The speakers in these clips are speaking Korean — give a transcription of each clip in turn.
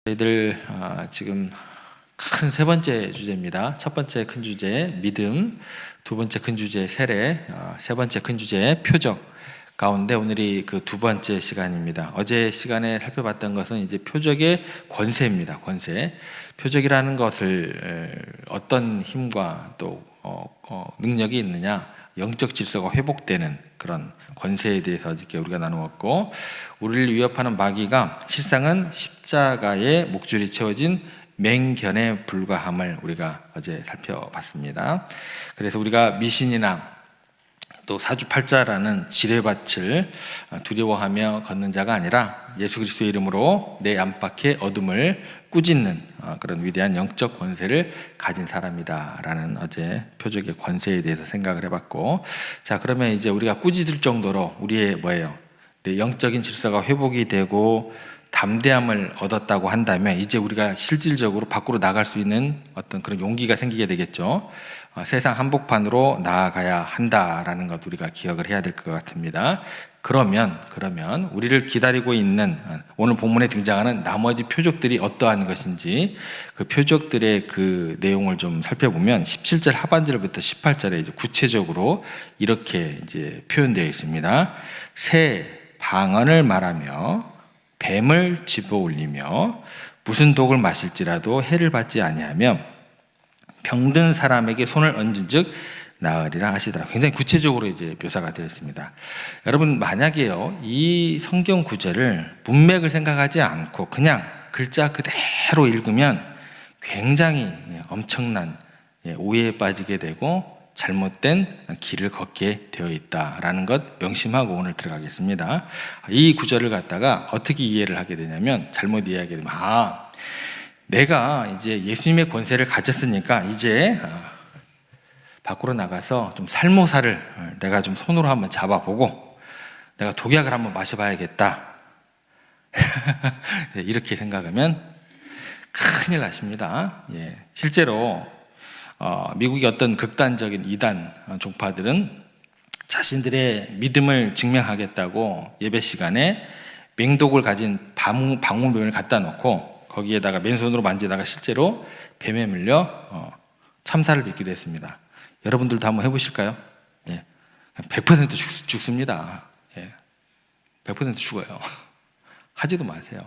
저희들 지금 큰 세 번째 주제입니다. 첫 번째 큰 주제 믿음, 두 번째 큰 주제 세례, 세 번째 큰 주제 표적 가운데 오늘이 그 두 번째 시간입니다. 어제 시간에 살펴봤던 것은 이제 표적의 권세입니다. 권세. 표적이라는 것을 어떤 힘과 또 능력이 있느냐, 영적 질서가 회복되는 그런 권세에 대해서 어저께 우리가 나누었고, 우리를 위협하는 마귀가 실상은 십자가에 목줄이 채워진 맹견에 불과함을 우리가 어제 살펴봤습니다. 그래서 우리가 미신이나 또 사주팔자라는 지뢰밭을 두려워하며 걷는 자가 아니라 예수 그리스도의 이름으로 내 안팎의 어둠을 꾸짖는 그런 위대한 영적 권세를 가진 사람이다라는 어제 표적의 권세에 대해서 생각을 해봤고, 자 그러면 이제 우리가 꾸짖을 정도로 우리의 내 영적인 질서가 회복이 되고 담대함을 얻었다고 한다면 이제 우리가 실질적으로 밖으로 나갈 수 있는 어떤 그런 용기가 생기게 되겠죠. 세상 한복판으로 나아가야 한다라는 것 우리가 기억을 해야 될 것 같습니다. 그러면 우리를 기다리고 있는 오늘 본문에 등장하는 나머지 표적들이 어떠한 것인지 그 표적들의 그 내용을 좀 살펴보면 17절 하반절부터 18절에 이제 구체적으로 이렇게 이제 표현되어 있습니다. 새 방언을 말하며 뱀을 집어올리며 무슨 독을 마실지라도 해를 받지 아니하며 병든 사람에게 손을 얹은즉 나으리라 하시더라. 굉장히 구체적으로 이제 묘사가 되어 있습니다. 여러분 만약에요 이 성경 구절을 문맥을 생각하지 않고 그냥 글자 그대로 읽으면 굉장히 엄청난 오해에 빠지게 되고 잘못된 길을 걷게 되어 있다라는 것 명심하고 오늘 들어가겠습니다. 이 구절을 갖다가 어떻게 이해를 하게 되냐면 잘못 이해하게 되면 내가 이제 예수님의 권세를 가졌으니까 이제 밖으로 나가서 좀 살모사를 내가 좀 손으로 한번 잡아보고 내가 독약을 한번 마셔봐야겠다. 이렇게 생각하면 큰일 나십니다. 실제로 미국의 어떤 극단적인 이단 종파들은 자신들의 믿음을 증명하겠다고 예배 시간에 맹독을 가진 방울뱀을 갖다 놓고 거기에다가 맨손으로 만지다가 실제로 뱀에 물려 참사를 빚기도 했습니다. 여러분들도 한번 해보실까요? 100% 죽습니다. 100% 죽어요. 하지도 마세요.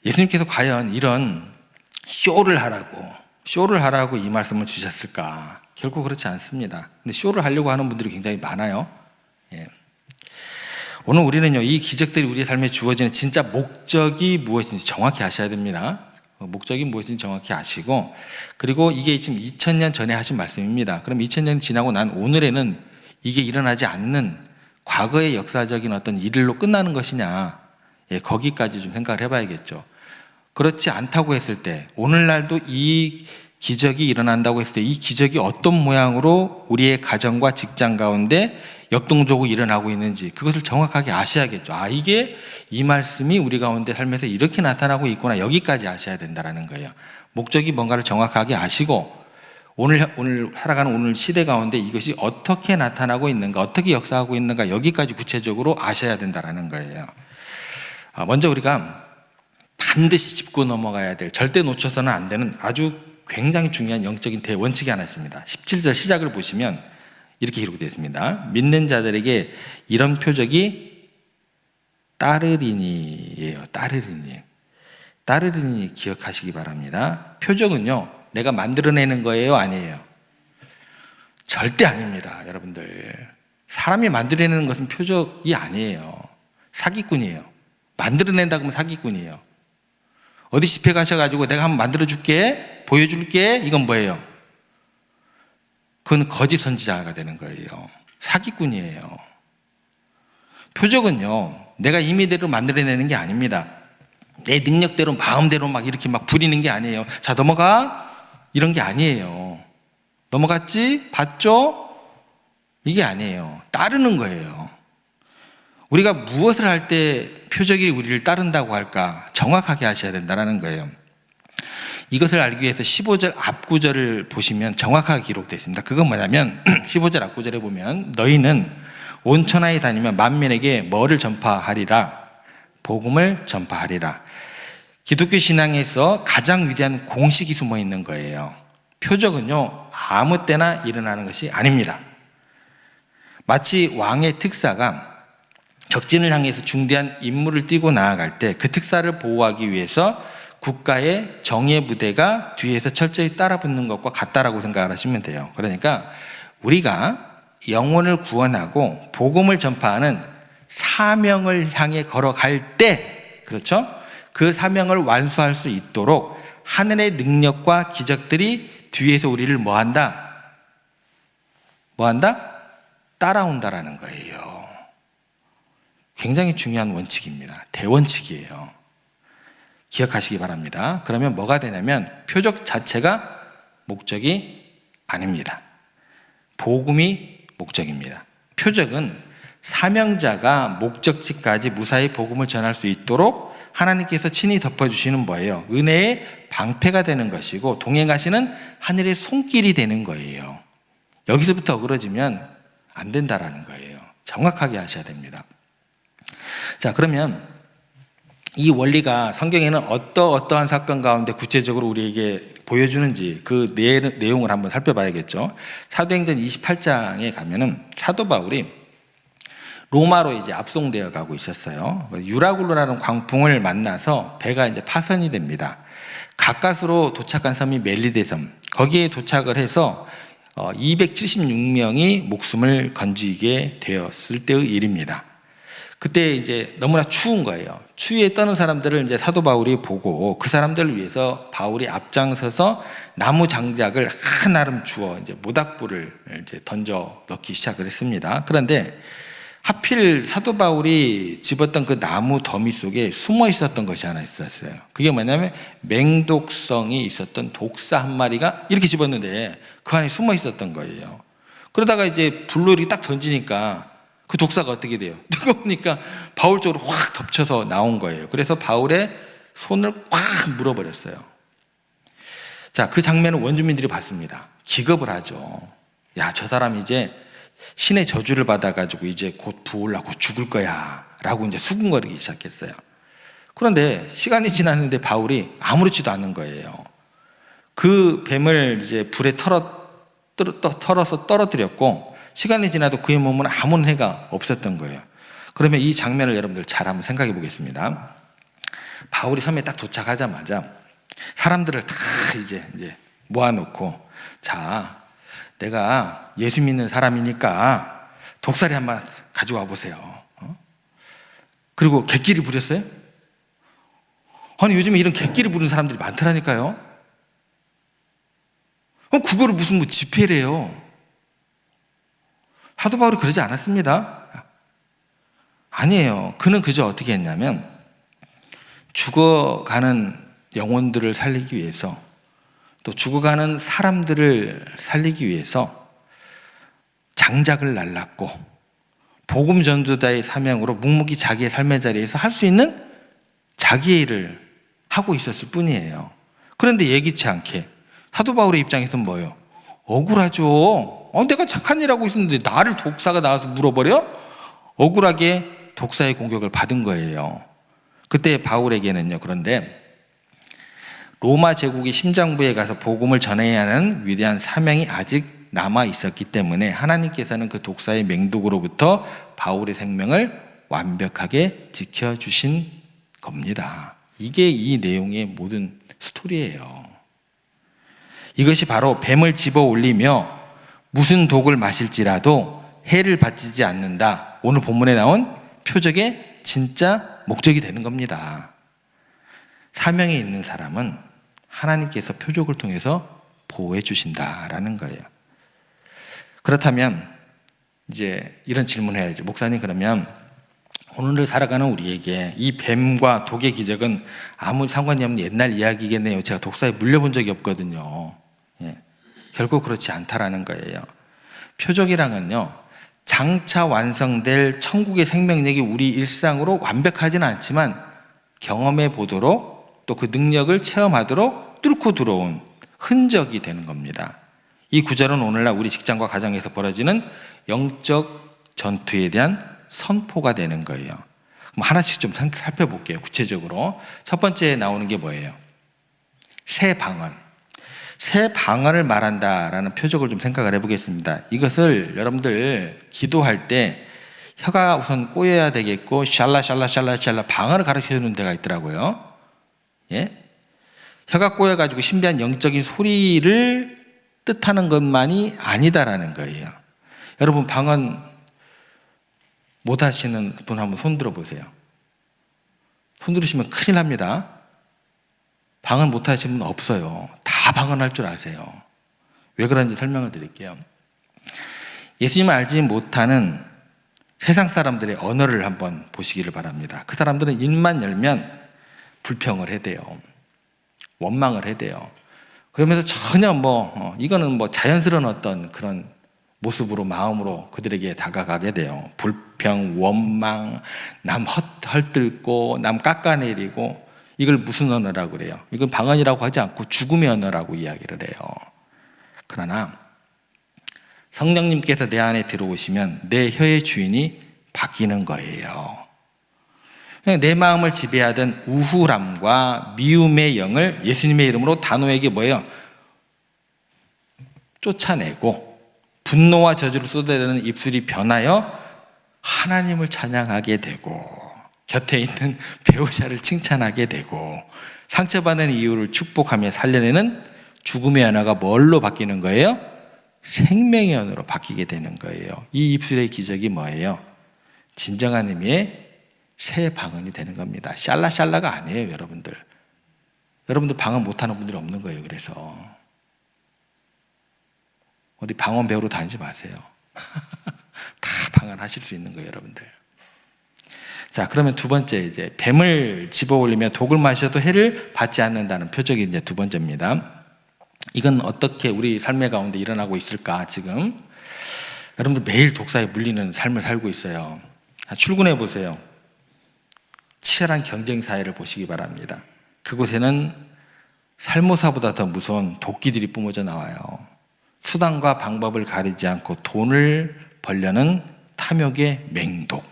예수님께서 과연 이런 쇼를 하라고 이 말씀을 주셨을까? 결코 그렇지 않습니다. 근데 쇼를 하려고 하는 분들이 굉장히 많아요. 오늘 우리는요, 이 기적들이 우리의 삶에 주어지는 진짜 목적이 무엇인지 정확히 아셔야 됩니다. 목적이 무엇인지 정확히 아시고, 그리고 이게 지금 2000년 전에 하신 말씀입니다. 그럼 2000년 지나고 난 오늘에는 이게 일어나지 않는 과거의 역사적인 어떤 일로 끝나는 것이냐, 거기까지 좀 생각을 해봐야겠죠. 그렇지 않다고 했을 때, 오늘날도 이 기적이 일어난다고 했을 때 이 기적이 어떤 모양으로 우리의 가정과 직장 가운데 역동적으로 일어나고 있는지 그것을 정확하게 아셔야겠죠. 이게 이 말씀이 우리 가운데 삶에서 이렇게 나타나고 있구나, 여기까지 아셔야 된다는 거예요. 목적이 뭔가를 정확하게 아시고 오늘 살아가는 오늘 시대 가운데 이것이 어떻게 나타나고 있는가, 어떻게 역사하고 있는가, 여기까지 구체적으로 아셔야 된다는 거예요. 먼저 우리가 반드시 짚고 넘어가야 될, 절대 놓쳐서는 안 되는 아주 굉장히 중요한 영적인 대원칙이 하나 있습니다. 17절 시작을 보시면 이렇게 기록되어 있습니다. 믿는 자들에게 이런 표적이 따르리니예요. 따르리니 기억하시기 바랍니다. 표적은요, 내가 만들어내는 거예요, 아니에요? 절대 아닙니다, 여러분들. 사람이 만들어내는 것은 표적이 아니에요. 사기꾼이에요. 만들어낸다고 하면 사기꾼이에요. 어디 집회 가셔가지고 내가 한번 만들어줄게, 보여줄게, 이건 뭐예요? 그건 거짓 선지자가 되는 거예요. 사기꾼이에요. 표적은요, 내가 임의대로 만들어내는 게 아닙니다. 내 능력대로 마음대로 막 이렇게 막 부리는 게 아니에요. 자, 넘어가, 이런 게 아니에요. 넘어갔지? 봤죠? 이게 아니에요. 따르는 거예요. 우리가 무엇을 할 때 표적이 우리를 따른다고 할까 정확하게 하셔야 된다는 거예요. 이것을 알기 위해서 15절 앞구절을 보시면 정확하게 기록되어 있습니다. 그건 뭐냐면 15절 앞구절에 보면 너희는 온 천하에 다니며 만민에게 뭐를 전파하리라? 복음을 전파하리라. 기독교 신앙에서 가장 위대한 공식이 숨어 있는 거예요. 표적은요, 아무 때나 일어나는 것이 아닙니다. 마치 왕의 특사가 적진을 향해서 중대한 임무를 띠고 나아갈 때 그 특사를 보호하기 위해서 국가의 정예 부대가 뒤에서 철저히 따라붙는 것과 같다라고 생각을 하시면 돼요. 그러니까 우리가 영혼을 구원하고 복음을 전파하는 사명을 향해 걸어갈 때, 그렇죠? 그 사명을 완수할 수 있도록 하늘의 능력과 기적들이 뒤에서 우리를 뭐한다? 따라온다라는 거예요. 굉장히 중요한 원칙입니다. 대원칙이에요. 기억하시기 바랍니다. 그러면 뭐가 되냐면 표적 자체가 목적이 아닙니다. 복음이 목적입니다. 표적은 사명자가 목적지까지 무사히 복음을 전할 수 있도록 하나님께서 친히 덮어주시는 뭐예요? 은혜의 방패가 되는 것이고 동행하시는 하늘의 손길이 되는 거예요. 여기서부터 어그러지면 안 된다라는 거예요. 정확하게 하셔야 됩니다. 자, 그러면 이 원리가 성경에는 어떠한 사건 가운데 구체적으로 우리에게 보여주는지 그 내용을 한번 살펴봐야겠죠. 사도행전 28장에 가면은 사도 바울이 로마로 이제 압송되어 가고 있었어요. 유라굴로라는 광풍을 만나서 배가 이제 파선이 됩니다. 가까스로 도착한 섬이 멜리데 섬, 거기에 도착을 해서 276명이 목숨을 건지게 되었을 때의 일입니다. 그때 이제 너무나 추운 거예요. 추위에 떠는 사람들을 이제 사도 바울이 보고 그 사람들을 위해서 바울이 앞장서서 나무 장작을 한아름 주워 이제 모닥불을 이제 던져 넣기 시작을 했습니다. 그런데 하필 사도 바울이 집었던 그 나무 더미 속에 숨어 있었던 것이 하나 있었어요. 그게 뭐냐면 맹독성이 있었던 독사 한 마리가 이렇게 집었는데 그 안에 숨어 있었던 거예요. 그러다가 이제 불로 이렇게 딱 던지니까 그 독사가 어떻게 돼요? 뜨거우니까 바울 쪽으로 확 덮쳐서 나온 거예요. 그래서 바울의 손을 확 물어버렸어요. 자, 그 장면을 원주민들이 봤습니다. 기겁을 하죠. 야, 저 사람 이제 신의 저주를 받아가지고 이제 곧 부으려고 죽을 거야 라고 이제 수군거리기 시작했어요. 그런데 시간이 지났는데 바울이 아무렇지도 않은 거예요. 그 뱀을 이제 불에 털어서 떨어뜨렸고 시간이 지나도 그의 몸은 아무 해가 없었던 거예요. 그러면 이 장면을 여러분들 잘 한번 생각해 보겠습니다. 바울이 섬에 딱 도착하자마자 사람들을 다 이제 모아놓고, 자, 내가 예수 믿는 사람이니까 독사리 한번 가지고 와보세요. 그리고 객기를 부렸어요? 아니, 요즘에 이런 객기를 부르는 사람들이 많더라니까요. 그거를 무슨 집회래요. 사도 바울이 그러지 않았습니다. 아니에요. 그는 그저 어떻게 했냐면 죽어가는 영혼들을 살리기 위해서, 또 죽어가는 사람들을 살리기 위해서 장작을 날랐고 복음 전도자의 사명으로 묵묵히 자기의 삶의 자리에서 할 수 있는 자기의 일을 하고 있었을 뿐이에요. 그런데 예기치 않게 사도 바울의 입장에서는 뭐예요? 억울하죠. 내가 착한 일 하고 있었는데 나를 독사가 나와서 물어버려? 억울하게 독사의 공격을 받은 거예요. 그때 바울에게는요, 그런데 로마 제국의 심장부에 가서 복음을 전해야 하는 위대한 사명이 아직 남아 있었기 때문에 하나님께서는 그 독사의 맹독으로부터 바울의 생명을 완벽하게 지켜주신 겁니다. 이게 이 내용의 모든 스토리예요. 이것이 바로 뱀을 집어 올리며 무슨 독을 마실지라도 해를 받지 않는다, 오늘 본문에 나온 표적의 진짜 목적이 되는 겁니다. 사명에 있는 사람은 하나님께서 표적을 통해서 보호해 주신다라는 거예요. 그렇다면 이제 이런 질문을 해야죠. 목사님, 그러면 오늘을 살아가는 우리에게 이 뱀과 독의 기적은 아무 상관이 없는 옛날 이야기겠네요. 제가 독사에 물려본 적이 없거든요. 결국 그렇지 않다라는 거예요. 표적이랑은요, 장차 완성될 천국의 생명력이 우리 일상으로 완벽하지는 않지만 경험해 보도록, 또 그 능력을 체험하도록 뚫고 들어온 흔적이 되는 겁니다. 이 구절은 오늘날 우리 직장과 가정에서 벌어지는 영적 전투에 대한 선포가 되는 거예요. 하나씩 좀 살펴볼게요. 구체적으로. 첫 번째 나오는 게 뭐예요? 새 방언. 새 방언을 말한다라는 표적을 좀 생각을 해보겠습니다. 이것을 여러분들 기도할 때 혀가 우선 꼬여야 되겠고 샬라 방언을 가르쳐주는 데가 있더라고요. 예? 혀가 꼬여가지고 신비한 영적인 소리를 뜻하는 것만이 아니다라는 거예요. 여러분 방언 못하시는 분 한번 손 들어보세요. 손 들으시면 큰일 납니다. 방언 못하시는 분 없어요. 다 방언할 줄 아세요. 왜 그런지 설명을 드릴게요. 예수님을 알지 못하는 세상 사람들의 언어를 한번 보시기를 바랍니다. 그 사람들은 입만 열면 불평을 해대요. 원망을 해대요. 그러면서 전혀 이거는 자연스러운 어떤 그런 모습으로 마음으로 그들에게 다가가게 돼요. 불평, 원망, 남 헐뜯고 남 깎아내리고 이걸 무슨 언어라고 그래요? 이건 방언이라고 하지 않고 죽음의 언어라고 이야기를 해요. 그러나 성령님께서 내 안에 들어오시면 내 혀의 주인이 바뀌는 거예요. 내 마음을 지배하던 우울함과 미움의 영을 예수님의 이름으로 단호하게 뭐예요? 쫓아내고 분노와 저주를 쏟아내는 입술이 변하여 하나님을 찬양하게 되고 곁에 있는 배우자를 칭찬하게 되고 상처받는 이유를 축복하며 살려내는 죽음의 언어가 뭘로 바뀌는 거예요? 생명의 언어로 바뀌게 되는 거예요. 이 입술의 기적이 뭐예요? 진정한 의미의 새 방언이 되는 겁니다. 샬라가 아니에요, 여러분들. 여러분들 방언 못하는 분들이 없는 거예요. 그래서 어디 방언 배우러 다니지 마세요. 다 방언하실 수 있는 거예요, 여러분들. 자, 그러면 두 번째 이제 뱀을 집어 올리며 독을 마셔도 해를 받지 않는다는 표적이 이제 두 번째입니다. 이건 어떻게 우리 삶의 가운데 일어나고 있을까? 지금 여러분들 매일 독사에 물리는 삶을 살고 있어요. 출근해 보세요. 치열한 경쟁 사회를 보시기 바랍니다. 그곳에는 살모사보다 더 무서운 도끼들이 뿜어져 나와요. 수단과 방법을 가리지 않고 돈을 벌려는 탐욕의 맹독,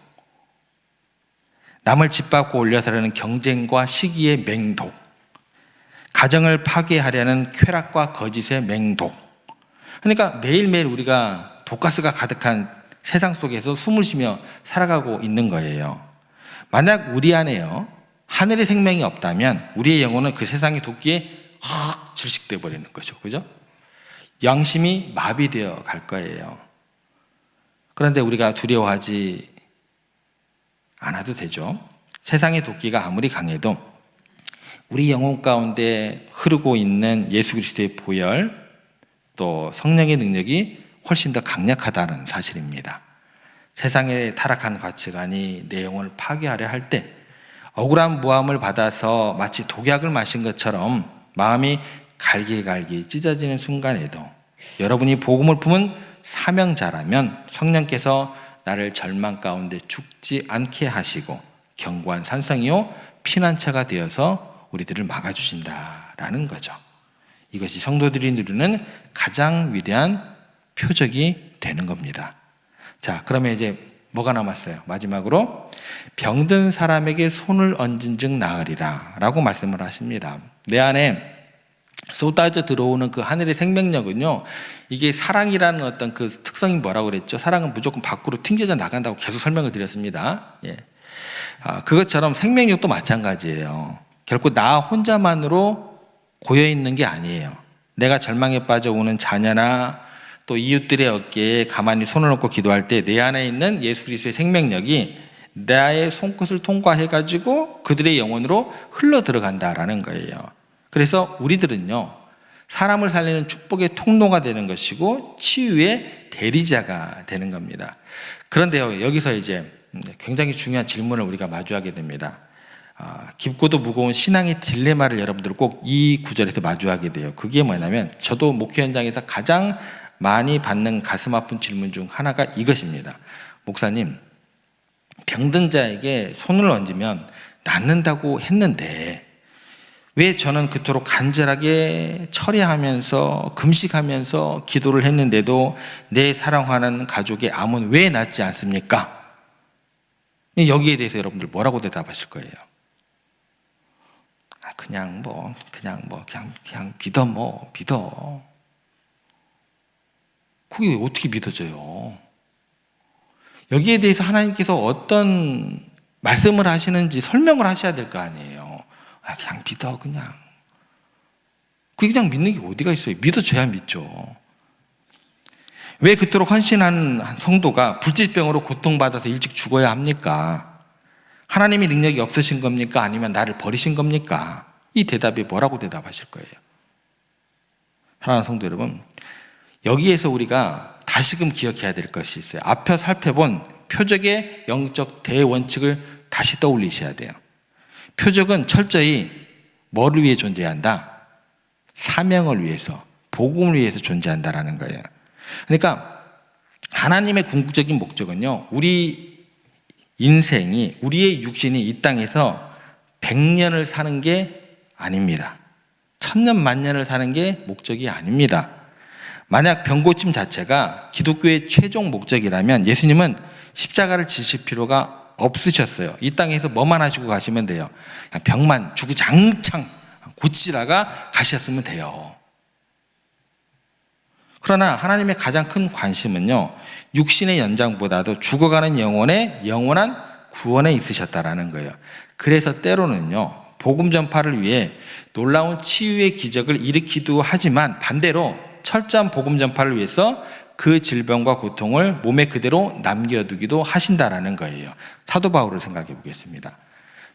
남을 짓밟고 올려서려는 경쟁과 시기의 맹독, 가정을 파괴하려는 쾌락과 거짓의 맹독. 그러니까 매일매일 우리가 독가스가 가득한 세상 속에서 숨을 쉬며 살아가고 있는 거예요. 만약 우리 안에요 하늘의 생명이 없다면 우리의 영혼은 그 세상의 도끼에 질식돼 버리는 거죠. 그죠? 양심이 마비되어 갈 거예요. 그런데 우리가 두려워하지 않아도 되죠. 세상의 도끼가 아무리 강해도 우리 영혼 가운데 흐르고 있는 예수 그리스도의 보혈 또 성령의 능력이 훨씬 더 강력하다는 사실입니다. 세상의 타락한 가치관이 내 영혼을 파괴하려 할 때 억울한 모함을 받아서 마치 독약을 마신 것처럼 마음이 갈기갈기 찢어지는 순간에도 여러분이 복음을 품은 사명자라면 성령께서 나를 절망 가운데 죽지 않게 하시고 견고한 산성이요 피난처가 되어서 우리들을 막아주신다라는 거죠. 이것이 성도들이 누리는 가장 위대한 표적이 되는 겁니다. 자, 그러면 이제 뭐가 남았어요? 마지막으로 병든 사람에게 손을 얹은 즉 나으리라 라고 말씀을 하십니다. 내 안에 쏟아져 들어오는 그 하늘의 생명력은요, 이게 사랑이라는 어떤 그 특성이 뭐라고 그랬죠? 사랑은 무조건 밖으로 튕겨져 나간다고 계속 설명을 드렸습니다. 예. 그것처럼 생명력도 마찬가지예요. 결코 나 혼자만으로 고여있는 게 아니에요. 내가 절망에 빠져오는 자녀나 또 이웃들의 어깨에 가만히 손을 얹고 기도할 때 내 안에 있는 예수 그리스도의 생명력이 나의 손끝을 통과해가지고 그들의 영혼으로 흘러 들어간다라는 거예요. 그래서 우리들은요, 사람을 살리는 축복의 통로가 되는 것이고 치유의 대리자가 되는 겁니다. 그런데요, 여기서 이제 굉장히 중요한 질문을 우리가 마주하게 됩니다. 깊고도 무거운 신앙의 딜레마를 여러분들 꼭 이 구절에서 마주하게 돼요. 그게 뭐냐면 저도 목회 현장에서 가장 많이 받는 가슴 아픈 질문 중 하나가 이것입니다. 목사님, 병든 자에게 손을 얹으면 낫는다고 했는데 왜 저는 그토록 간절하게 철야하면서 금식하면서 기도를 했는데도 내 사랑하는 가족의 암은 왜 낫지 않습니까? 여기에 대해서 여러분들 뭐라고 대답하실 거예요? 그냥 믿어. 그게 어떻게 믿어져요? 여기에 대해서 하나님께서 어떤 말씀을 하시는지 설명을 하셔야 될 거 아니에요. 그냥 믿어, 그냥. 그게 그냥 믿는 게 어디가 있어요? 믿어줘야 믿죠. 왜 그토록 헌신한 성도가 불치병으로 고통받아서 일찍 죽어야 합니까? 하나님의 능력이 없으신 겁니까? 아니면 나를 버리신 겁니까? 이 대답이 뭐라고 대답하실 거예요? 사랑하는 성도 여러분, 여기에서 우리가 다시금 기억해야 될 것이 있어요. 앞서 살펴본 표적의 영적 대원칙을 다시 떠올리셔야 돼요. 표적은 철저히 뭐를 위해 존재한다? 사명을 위해서, 복음을 위해서 존재한다라는 거예요. 그러니까 하나님의 궁극적인 목적은요, 우리 인생이, 우리의 육신이 이 땅에서 100년을 사는 게 아닙니다. 1000년 만년을 사는 게 목적이 아닙니다. 만약 병고침 자체가 기독교의 최종 목적이라면 예수님은 십자가를 지실 필요가 없으셨어요. 이 땅에서 뭐만 하시고 가시면 돼요. 그냥 병만 주구장창 고치다가 가셨으면 돼요. 그러나 하나님의 가장 큰 관심은요, 육신의 연장보다도 죽어가는 영혼의 영원한 구원에 있으셨다라는 거예요. 그래서 때로는요, 복음 전파를 위해 놀라운 치유의 기적을 일으키기도 하지만 반대로 철저한 복음 전파를 위해서 그 질병과 고통을 몸에 그대로 남겨두기도 하신다라는 거예요. 사도 바울을 생각해 보겠습니다.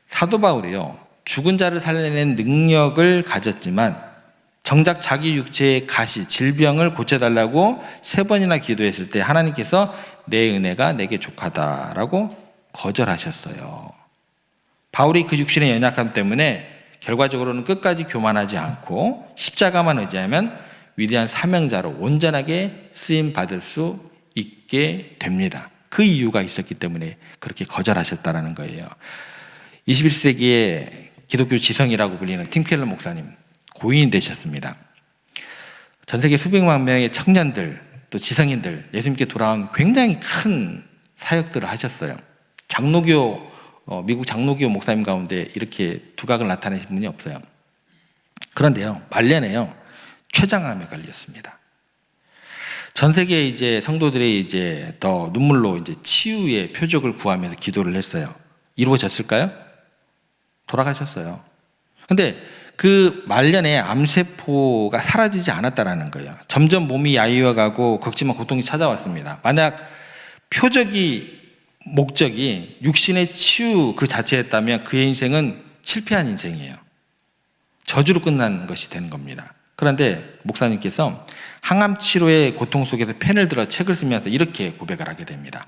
사도 바울이요, 죽은 자를 살려내는 능력을 가졌지만 정작 자기 육체의 가시, 질병을 고쳐달라고 3번이나 기도했을 때 하나님께서 내 은혜가 내게 족하다라고 거절하셨어요. 바울이 그 육신의 연약함 때문에 결과적으로는 끝까지 교만하지 않고 십자가만 의지하면 위대한 사명자로 온전하게 쓰임받을 수 있게 됩니다. 그 이유가 있었기 때문에 그렇게 거절하셨다는 거예요. 21세기의 기독교 지성이라고 불리는 팀 켈러 목사님, 고인이 되셨습니다. 전 세계 수백만 명의 청년들, 또 지성인들, 예수님께 돌아온 굉장히 큰 사역들을 하셨어요. 미국 장로교 목사님 가운데 이렇게 두각을 나타내신 분이 없어요. 그런데요, 말년에요, 췌장암에 걸렸습니다. 전 세계 이제 성도들이 이제 더 눈물로 이제 치유의 표적을 구하면서 기도를 했어요. 이루어졌을까요? 돌아가셨어요. 근데 그 말년에 암세포가 사라지지 않았다라는 거예요. 점점 몸이 야위어가고 극심한 고통이 찾아왔습니다. 만약 목적이 육신의 치유 그 자체였다면 그의 인생은 실패한 인생이에요. 저주로 끝난 것이 되는 겁니다. 그런데 목사님께서 항암 치료의 고통 속에서 펜을 들어 책을 쓰면서 이렇게 고백을 하게 됩니다.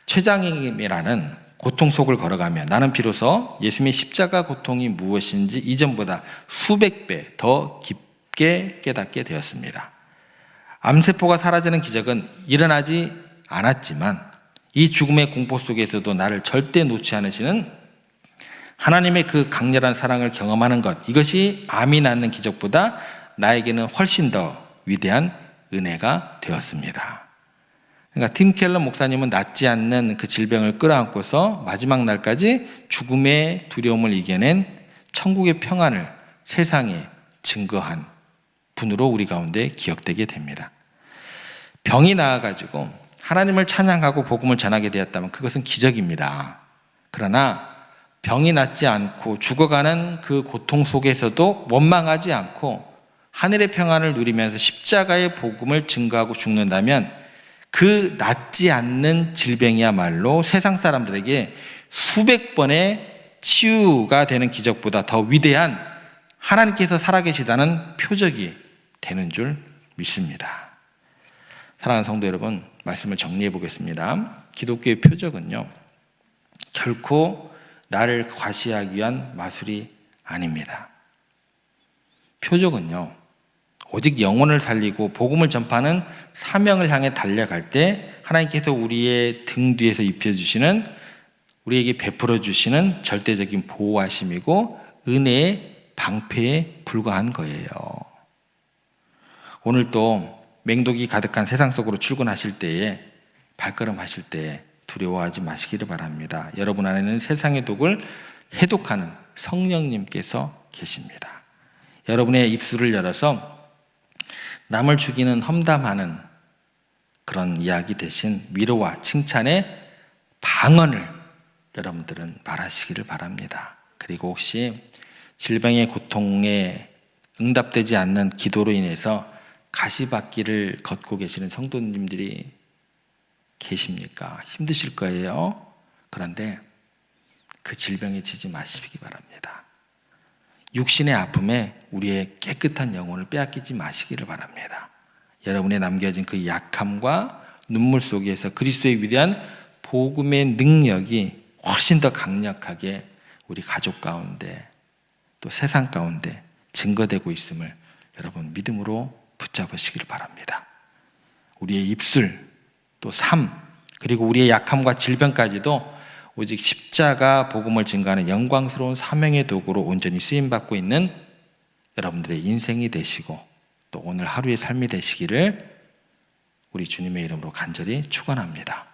췌장암이라는 고통 속을 걸어가며 나는 비로소 예수님의 십자가 고통이 무엇인지 이전보다 수백 배 더 깊게 깨닫게 되었습니다. 암세포가 사라지는 기적은 일어나지 않았지만 이 죽음의 공포 속에서도 나를 절대 놓지 않으시는 하나님의 그 강렬한 사랑을 경험하는 것, 이것이 암이 낫는 기적보다 나에게는 훨씬 더 위대한 은혜가 되었습니다. 그러니까 팀 켈러 목사님은 낫지 않는 그 질병을 끌어안고서 마지막 날까지 죽음의 두려움을 이겨낸 천국의 평안을 세상에 증거한 분으로 우리 가운데 기억되게 됩니다. 병이 나아가지고 하나님을 찬양하고 복음을 전하게 되었다면 그것은 기적입니다. 그러나 병이 낫지 않고 죽어가는 그 고통 속에서도 원망하지 않고 하늘의 평안을 누리면서 십자가의 복음을 증거하고 죽는다면 그 낫지 않는 질병이야말로 세상 사람들에게 수백 번의 치유가 되는 기적보다 더 위대한 하나님께서 살아계시다는 표적이 되는 줄 믿습니다. 사랑하는 성도 여러분, 말씀을 정리해 보겠습니다. 기독교의 표적은요, 결코 나를 과시하기 위한 마술이 아닙니다. 표적은요, 오직 영혼을 살리고 복음을 전파하는 사명을 향해 달려갈 때 하나님께서 우리의 등 뒤에서 입혀주시는, 우리에게 베풀어 주시는 절대적인 보호하심이고 은혜의 방패에 불과한 거예요. 오늘 또 맹독이 가득한 세상 속으로 출근하실 때에 발걸음하실 때 두려워하지 마시기를 바랍니다. 여러분 안에는 세상의 독을 해독하는 성령님께서 계십니다. 여러분의 입술을 열어서 남을 죽이는 험담하는 그런 이야기 대신 위로와 칭찬의 방언을 여러분들은 말하시기를 바랍니다. 그리고 혹시 질병의 고통에 응답되지 않는 기도로 인해서 가시밭길을 걷고 계시는 성도님들이 계십니까? 힘드실 거예요. 그런데 그 질병에 지지 마시기 바랍니다. 육신의 아픔에 우리의 깨끗한 영혼을 빼앗기지 마시기를 바랍니다. 여러분의 남겨진 그 약함과 눈물 속에서 그리스도의 위대한 복음의 능력이 훨씬 더 강력하게 우리 가족 가운데 또 세상 가운데 증거되고 있음을 여러분 믿음으로 붙잡으시기를 바랍니다. 우리의 입술 또 삶 그리고 우리의 약함과 질병까지도 오직 십자가 복음을 증거하는 영광스러운 사명의 도구로 온전히 쓰임받고 있는 여러분들의 인생이 되시고 또 오늘 하루의 삶이 되시기를 우리 주님의 이름으로 간절히 축원합니다.